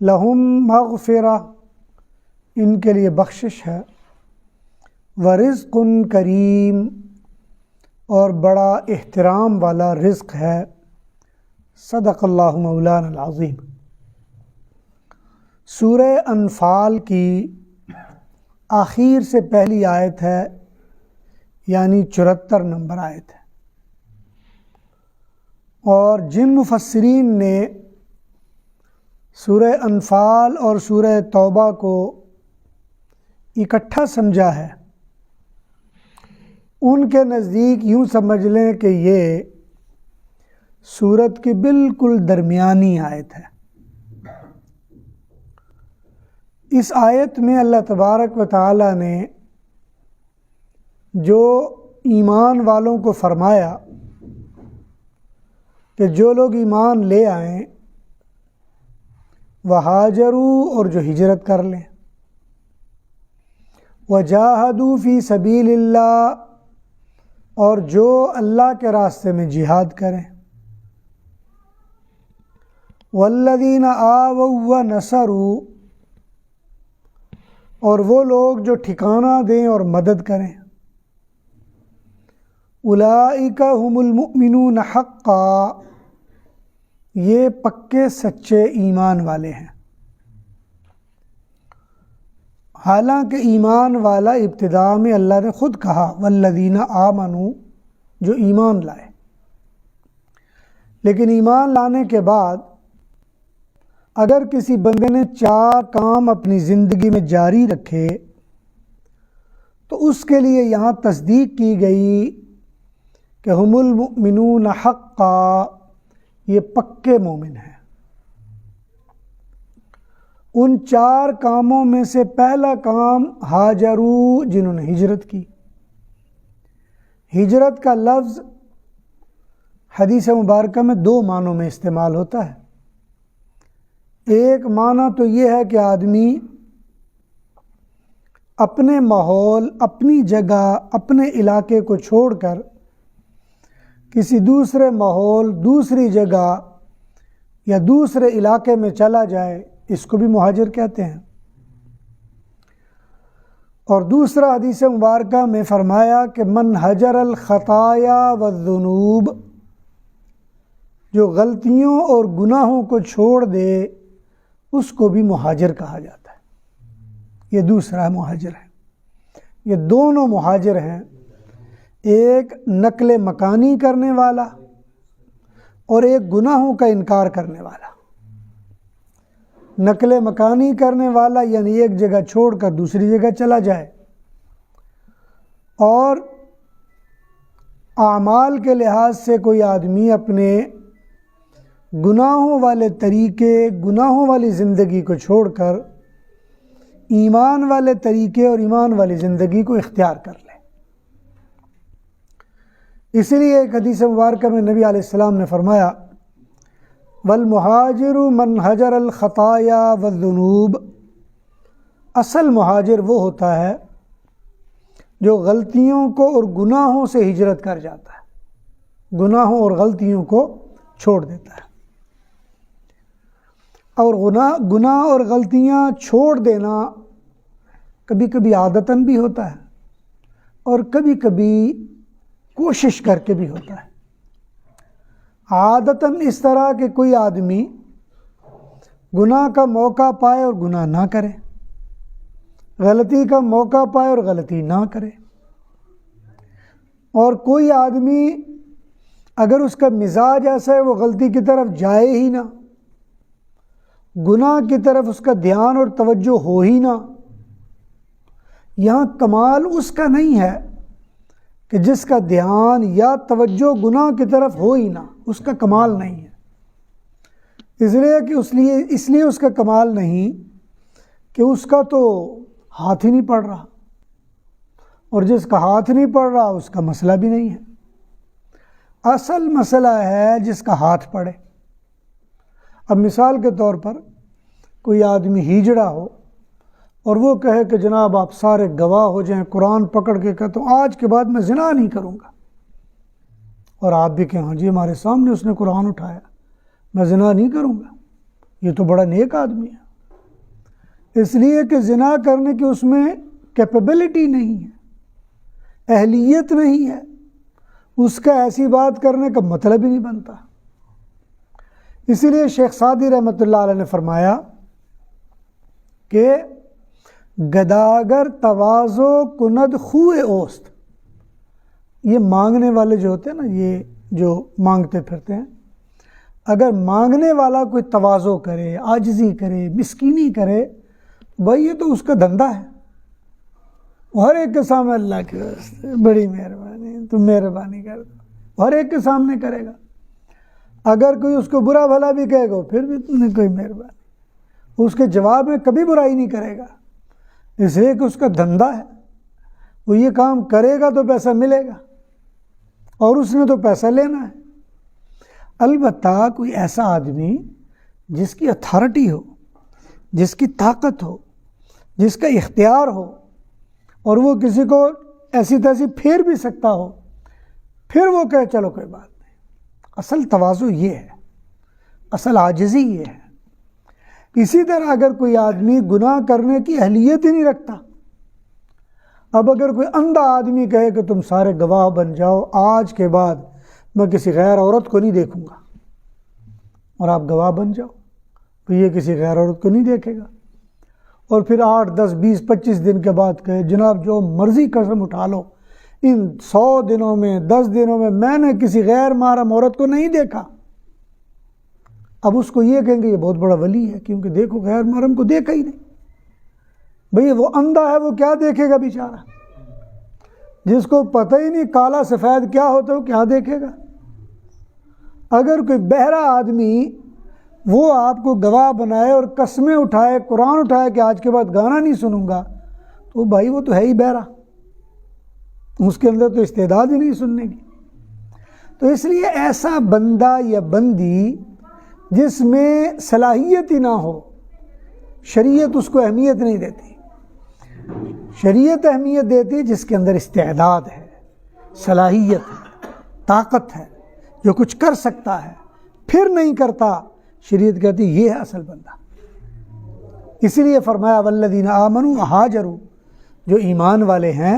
لہم مغفرہ، ان کے لیے بخشش ہے، ورزق کریم، اور بڑا احترام والا رزق ہے۔ صدق اللہ مولانا العظیم۔ سورہ انفال کی آخر سے پہلی آیت ہے، یعنی 74 نمبر آیت ہے، اور جن مفسرین نے سورہ انفال اور سورہ توبہ کو اکٹھا سمجھا ہے، ان کے نزدیک یوں سمجھ لیں کہ یہ سورت کی بالکل درمیانی آیت ہے۔ اس آیت میں اللہ تبارک و تعالی نے جو ایمان والوں کو فرمایا کہ جو لوگ ایمان لے آئیں وہاجروا، اور جو ہجرت کر لیں، وجاہدوا فی سبیل اللہ، اور جو اللہ کے راستے میں جہاد کریں، والذین آووا ونصروا، اور وہ لوگ جو ٹھکانہ دیں اور مدد کریں، اولئک هم المؤمنون حقا، یہ پکے سچے ایمان والے ہیں۔ حالانکہ ایمان والا ابتدا میں اللہ نے خود کہا والذین آمنوا، جو ایمان لائے، لیکن ایمان لانے کے بعد اگر کسی بندے نے 4 کام اپنی زندگی میں جاری رکھے تو اس کے لیے یہاں تصدیق کی گئی کہ ہم المؤمنون حقا، یہ پکے مومن ہیں۔ ان 4 کاموں میں سے پہلا کام ہاجروا، جنہوں نے ہجرت کی۔ ہجرت کا لفظ حدیث مبارکہ میں 2 معنوں میں استعمال ہوتا ہے۔ ایک معنی تو یہ ہے کہ آدمی اپنے ماحول، اپنی جگہ، اپنے علاقے کو چھوڑ کر کسی دوسرے ماحول، دوسری جگہ یا دوسرے علاقے میں چلا جائے، اس کو بھی مہاجر کہتے ہیں۔ اور دوسرا حدیث مبارکہ میں فرمایا کہ من حجر الخطایا والذنوب، جو غلطیوں اور گناہوں کو چھوڑ دے اس کو بھی مہاجر کہا جاتا ہے۔ یہ دوسرا مہاجر ہے۔ یہ دونوں مہاجر ہیں، ایک نقل مکانی کرنے والا اور ایک گناہوں کا انکار کرنے والا۔ نقل مکانی کرنے والا یعنی ایک جگہ چھوڑ کر دوسری جگہ چلا جائے، اور اعمال کے لحاظ سے کوئی آدمی اپنے گناہوں والے طریقے، گناہوں والی زندگی کو چھوڑ کر ایمان والے طریقے اور ایمان والی زندگی کو اختیار کر لے۔ اسی لیے ایک حدیث مبارکہ میں نبی علیہ السلام نے فرمایا والمہاجر من حجر الخطایا والذنوب، اصل مہاجر وہ ہوتا ہے جو غلطیوں کو اور گناہوں سے ہجرت کر جاتا ہے، گناہوں اور غلطیوں کو چھوڑ دیتا ہے۔ اور گناہ اور غلطیاں چھوڑ دینا کبھی کبھی عادتاً بھی ہوتا ہے اور کبھی کبھی کوشش کر کے بھی ہوتا ہے۔ عادتاً اس طرح کہ کوئی آدمی گناہ کا موقع پائے اور گناہ نہ کرے، غلطی کا موقع پائے اور غلطی نہ کرے، اور کوئی آدمی اگر اس کا مزاج ایسا ہے وہ غلطی کی طرف جائے ہی نہ، گناہ کی طرف اس کا دھیان اور توجہ ہو ہی نہ۔ یہاں کمال اس کا نہیں ہے کہ جس کا دھیان یا توجہ گناہ کی طرف ہو ہی نہ، اس کا کمال نہیں ہے۔ اس لیے کہ اس لیے اس کا کمال نہیں کہ اس کا تو ہاتھ ہی نہیں پڑ رہا، اور جس کا ہاتھ نہیں پڑ رہا اس کا مسئلہ بھی نہیں ہے۔ اصل مسئلہ ہے جس کا ہاتھ پڑے۔ اب مثال کے طور پر کوئی آدمی ہیجڑا ہو اور وہ کہے کہ جناب آپ سارے گواہ ہو جائیں، قرآن پکڑ کے کہتا ہوں آج کے بعد میں زنا نہیں کروں گا، اور آپ بھی کہیں ہاں جی ہمارے سامنے اس نے قرآن اٹھایا، میں زنا نہیں کروں گا، یہ تو بڑا نیک آدمی ہے، اس لیے کہ زنا کرنے کی اس میں کیپیبلٹی نہیں ہے، اہلیت نہیں ہے، اس کا ایسی بات کرنے کا مطلب ہی نہیں بنتا۔ اسی لیے شیخ سعدی رحمۃ اللہ علیہ نے فرمایا کہ گداگر تواضع کند خوئے اوست، یہ مانگنے والے جو ہوتے ہیں نا، یہ جو مانگتے پھرتے ہیں، اگر مانگنے والا کوئی تواضع کرے، عاجزی کرے، مسکینی کرے، بھائی یہ تو اس کا دھندا ہے، ہر ایک کے سامنے اللہ کے واسطے بڑی مہربانی، تم مہربانی کر دو، ہر ایک کے سامنے کرے گا۔ اگر کوئی اس کو برا بھلا بھی کہے گا پھر بھی تم نے کوئی مہربانی، اس کے جواب میں کبھی برائی نہیں کرے گا، اس لیے کہ اس کا دھندا ہے، وہ یہ کام کرے گا تو پیسہ ملے گا اور اس نے تو پیسہ لینا ہے۔ البتہ کوئی ایسا آدمی جس کی اتھارٹی ہو، جس کی طاقت ہو، جس کا اختیار ہو، اور وہ کسی کو ایسی تیسی پھیر بھی سکتا ہو، پھر وہ کہے چلو کوئی بات نہیں۔ اصل تواضع یہ ہے، اصل عاجزی یہ ہے۔ اسی طرح اگر کوئی آدمی گناہ کرنے کی اہلیت ہی نہیں رکھتا، اب اگر کوئی اندھا آدمی کہے کہ تم سارے گواہ بن جاؤ، آج کے بعد میں کسی غیر عورت کو نہیں دیکھوں گا، اور آپ گواہ بن جاؤ، تو یہ کسی غیر عورت کو نہیں دیکھے گا، اور پھر 8 10 20 25 دن کے بعد کہے جناب جو مرضی قسم اٹھا لو، ان 100 دنوں میں 10 دنوں میں نے کسی غیر محرم عورت کو نہیں دیکھا، اب اس کو یہ کہیں گے یہ بہت بڑا ولی ہے، کیونکہ دیکھو غیر محرم کو دیکھا ہی نہیں۔ بھئی وہ اندھا ہے، وہ کیا دیکھے گا بیچارہ؟ جس کو پتہ ہی نہیں کالا سفید کیا ہوتا ہے وہ کیا دیکھے گا؟ اگر کوئی بہرا آدمی وہ آپ کو گواہ بنائے اور قسمیں اٹھائے، قرآن اٹھائے کہ آج کے بعد گانا نہیں سنوں گا، تو بھائی وہ تو ہے ہی بہرا، اس کے اندر تو استعداد ہی نہیں سننے کی۔ تو اس لیے ایسا بندہ یا بندی جس میں صلاحیت ہی نہ ہو، شریعت اس کو اہمیت نہیں دیتی۔ شریعت اہمیت دیتی جس کے اندر استعداد ہے، صلاحیت ہے، طاقت ہے، جو کچھ کر سکتا ہے، پھر نہیں کرتا، شریعت کہتی یہ ہے اصل بندہ۔ اسی لیے فرمایا والذین آمنوا ہاجروا، جو ایمان والے ہیں،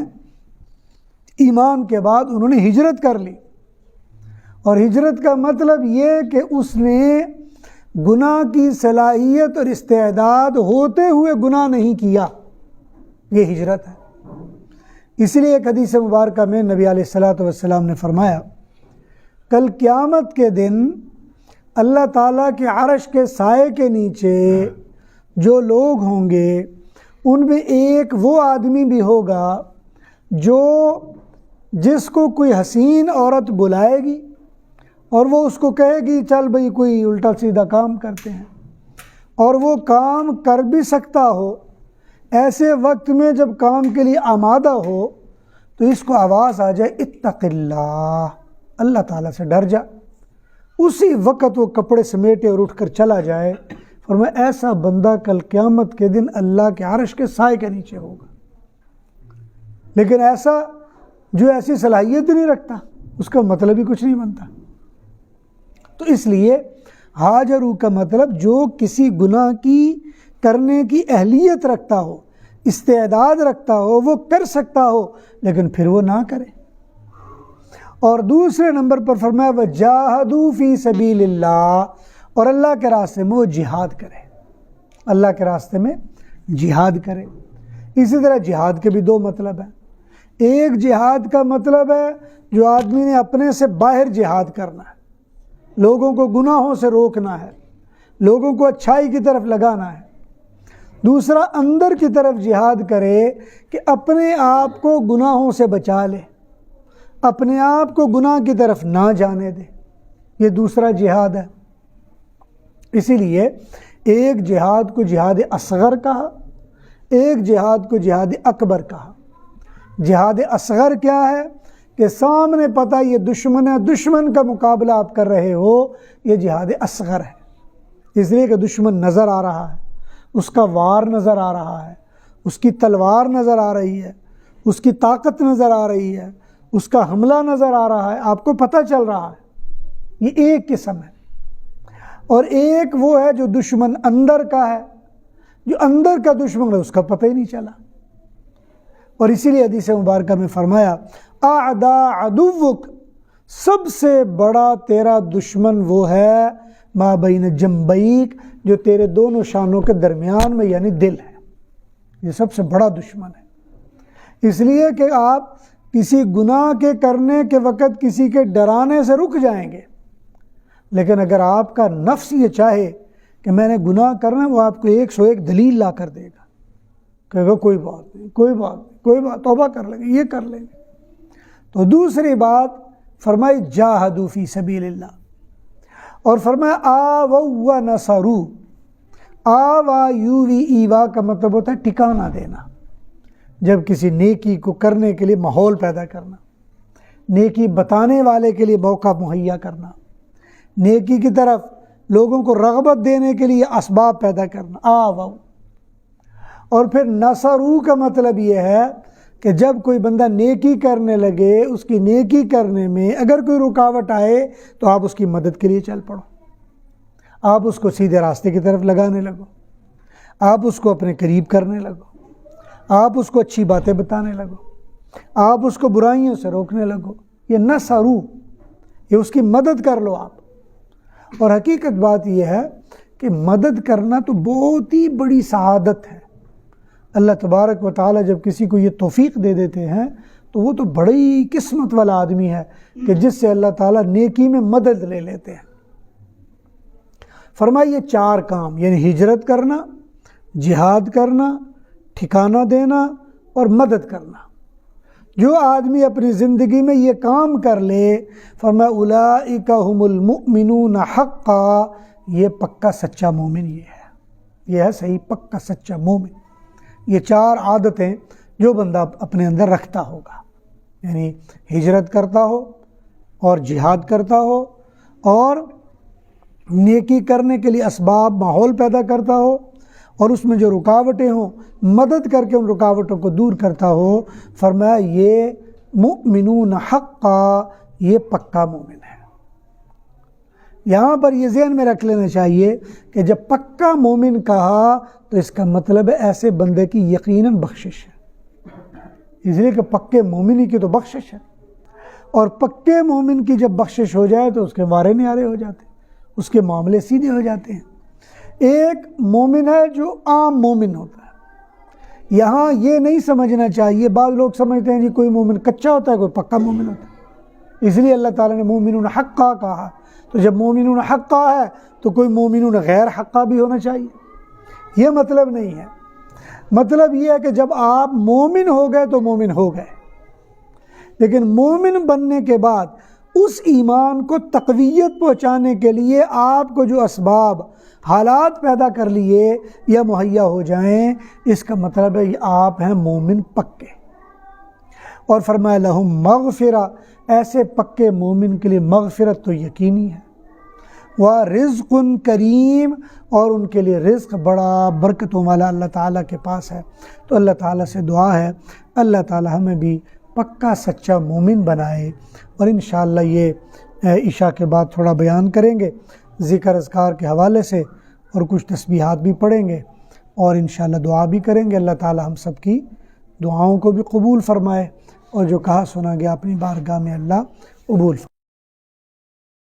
ایمان کے بعد انہوں نے ہجرت کر لی، اور ہجرت کا مطلب یہ کہ اس نے گناہ کی صلاحیت اور استعداد ہوتے ہوئے گناہ نہیں کیا، یہ ہجرت ہے۔ اس لیے ایک حدیث مبارکہ میں نبی علیہ الصلوۃ والسلام نے فرمایا کل قیامت کے دن اللہ تعالیٰ کے عرش کے سائے کے نیچے جو لوگ ہوں گے ان میں ایک وہ آدمی بھی ہوگا جو جس کو کوئی حسین عورت بلائے گی اور وہ اس کو کہے گی چل بھئی کوئی الٹا سیدھا کام کرتے ہیں، اور وہ کام کر بھی سکتا ہو، ایسے وقت میں جب کام کے لیے آمادہ ہو تو اس کو آواز آ جائے اتق اللہ، اللہ تعالیٰ سے ڈر جا، اسی وقت وہ کپڑے سمیٹے اور اٹھ کر چلا جائے۔ فرمایا ایسا بندہ کل قیامت کے دن اللہ کے عرش کے سائے کے نیچے ہوگا۔ لیکن ایسا جو ایسی صلاحیت نہیں رکھتا، اس کا مطلب ہی کچھ نہیں بنتا۔ تو اس لیے ہاجروا کا مطلب جو کسی گناہ کی کرنے کی اہلیت رکھتا ہو، استعداد رکھتا ہو، وہ کر سکتا ہو، لیکن پھر وہ نہ کرے۔ اور دوسرے نمبر پر فرمایا وجاہدوا فی سبیل اللہ، اور اللہ کے راستے میں وہ جہاد کرے، اللہ کے راستے میں جہاد کرے۔ اسی طرح جہاد کے بھی دو مطلب ہیں۔ ایک جہاد کا مطلب ہے جو آدمی نے اپنے سے باہر جہاد کرنا ہے، لوگوں کو گناہوں سے روکنا ہے، لوگوں کو اچھائی کی طرف لگانا ہے۔ دوسرا اندر کی طرف جہاد کرے کہ اپنے آپ کو گناہوں سے بچا لے، اپنے آپ کو گناہ کی طرف نہ جانے دے، یہ دوسرا جہاد ہے۔ اسی لیے ایک جہاد کو جہاد اصغر کہا، ایک جہاد کو جہاد اکبر کہا۔ جہاد اصغر کیا ہے کہ سامنے پتہ یہ دشمن ہے، دشمن کا مقابلہ آپ کر رہے ہو، یہ جہاد اصغر ہے، اس لیے کہ دشمن نظر آ رہا ہے، اس کا وار نظر آ رہا ہے، اس کی تلوار نظر آ رہی ہے، اس کی طاقت نظر آ رہی ہے، اس کا حملہ نظر آ رہا ہے، آپ کو پتہ چل رہا ہے۔ یہ ایک قسم ہے۔ اور ایک وہ ہے جو دشمن اندر کا ہے، جو اندر کا دشمن ہے اس کا پتہ ہی نہیں چلا۔ اور اسی لیے حدیث مبارکہ میں فرمایا اعدا عدوک، سب سے بڑا تیرا دشمن وہ ہے ما بین جنبیک، جو تیرے دونوں شانوں کے درمیان میں یعنی دل ہے، یہ سب سے بڑا دشمن ہے۔ اس لیے کہ آپ کسی گناہ کے کرنے کے وقت کسی کے ڈرانے سے رک جائیں گے، لیکن اگر آپ کا نفس یہ چاہے کہ میں نے گناہ کرنا، وہ آپ کو 101 دلیل لا کر دے گا، کہے گا کوئی بات نہیں، کوئی بات نہیں، کوئی بات، توبہ کر لیں گے، یہ کر لیں گے۔ تو دوسری بات فرمائی جاہدوا فی سبیل اللہ، اور فرمایا آووا و نصروا۔ آوا یووی ایوا کا مطلب ہوتا ہے ٹھکانہ دینا، جب کسی نیکی کو کرنے کے لیے ماحول پیدا کرنا، نیکی بتانے والے کے لیے موقع مہیا کرنا، نیکی کی طرف لوگوں کو رغبت دینے کے لیے اسباب پیدا کرنا، آوا۔ اور پھر نصروا کا مطلب یہ ہے کہ جب کوئی بندہ نیکی کرنے لگے، اس کی نیکی کرنے میں اگر کوئی رکاوٹ آئے تو آپ اس کی مدد کے لیے چل پڑو، آپ اس کو سیدھے راستے کی طرف لگانے لگو، آپ اس کو اپنے قریب کرنے لگو، آپ اس کو اچھی باتیں بتانے لگو، آپ اس کو برائیوں سے روکنے لگو، یہ نصروا، یہ اس کی مدد کر لو آپ۔ اور حقیقت بات یہ ہے کہ مدد کرنا تو بہت ہی بڑی سعادت ہے۔ اللہ تبارک و تعالی جب کسی کو یہ توفیق دے دیتے ہیں تو وہ تو بڑی قسمت والا آدمی ہے کہ جس سے اللہ تعالیٰ نیکی میں مدد لے لیتے ہیں۔ فرمایا یہ 4 کام، یعنی ہجرت کرنا، جہاد کرنا، ٹھکانہ دینا اور مدد کرنا، جو آدمی اپنی زندگی میں یہ کام کر لے، فرمایا اولئک هم المؤمنون حقا، یہ پکا سچا مومن یہ ہے صحیح پکا سچا مومن۔ یہ 4 عادتیں جو بندہ اپنے اندر رکھتا ہوگا، یعنی ہجرت کرتا ہو اور جہاد کرتا ہو اور نیکی کرنے کے لیے اسباب ماحول پیدا کرتا ہو، اور اس میں جو رکاوٹیں ہوں مدد کر کے ان رکاوٹوں کو دور کرتا ہو، فرمایا یہ مؤمنون حقا، یہ پکا مومن ہے۔ یہاں پر یہ ذہن میں رکھ لینا چاہیے کہ جب پکا مومن کہا تو اس کا مطلب ہے ایسے بندے کی یقیناً بخشش ہے، اس لیے کہ پکے مومن ہی کی تو بخشش ہے، اور پکے مومن کی جب بخشش ہو جائے تو اس کے وارے نیارے ہو جاتے ہیں، اس کے معاملے سیدھے ہو جاتے ہیں۔ ایک مومن ہے جو عام مومن ہوتا ہے، یہاں یہ نہیں سمجھنا چاہیے، بعض لوگ سمجھتے ہیں جی کوئی مومن کچا ہوتا ہے، کوئی پکا مومن ہوتا ہے، اس لیے اللہ تعالیٰ نے مومنون حقا کہا۔ تو جب مومنون حقا ہے تو کوئی مومنون غیر حقا بھی ہونا چاہیے، یہ مطلب نہیں ہے۔ مطلب یہ ہے کہ جب آپ مومن ہو گئے تو مومن ہو گئے، لیکن مومن بننے کے بعد اس ایمان کو تقویت پہنچانے کے لیے آپ کو جو اسباب حالات پیدا کر لیے یا مہیا ہو جائیں، اس کا مطلب ہے آپ ہیں مومن پکے۔ اور فرمایا لہم مغفرہ، ایسے پکے مومن کے لیے مغفرت تو یقینی ہے، وَرِزْقٌ کریم، اور ان کے لیے رزق بڑا برکتوں والا اللہ تعالیٰ کے پاس ہے۔ تو اللہ تعالیٰ سے دعا ہے اللہ تعالیٰ ہمیں بھی پکا سچا مومن بنائے۔ اور انشاءاللہ یہ عشاء کے بعد تھوڑا بیان کریں گے ذکر اذکار کے حوالے سے، اور کچھ تسبیحات بھی پڑھیں گے، اور انشاءاللہ دعا بھی کریں گے۔ اللہ تعالیٰ ہم سب کی دعاؤں کو بھی قبول فرمائے، اور جو کہا سنا گیا اپنی بارگاہ میں اللہ قبول فرمائے۔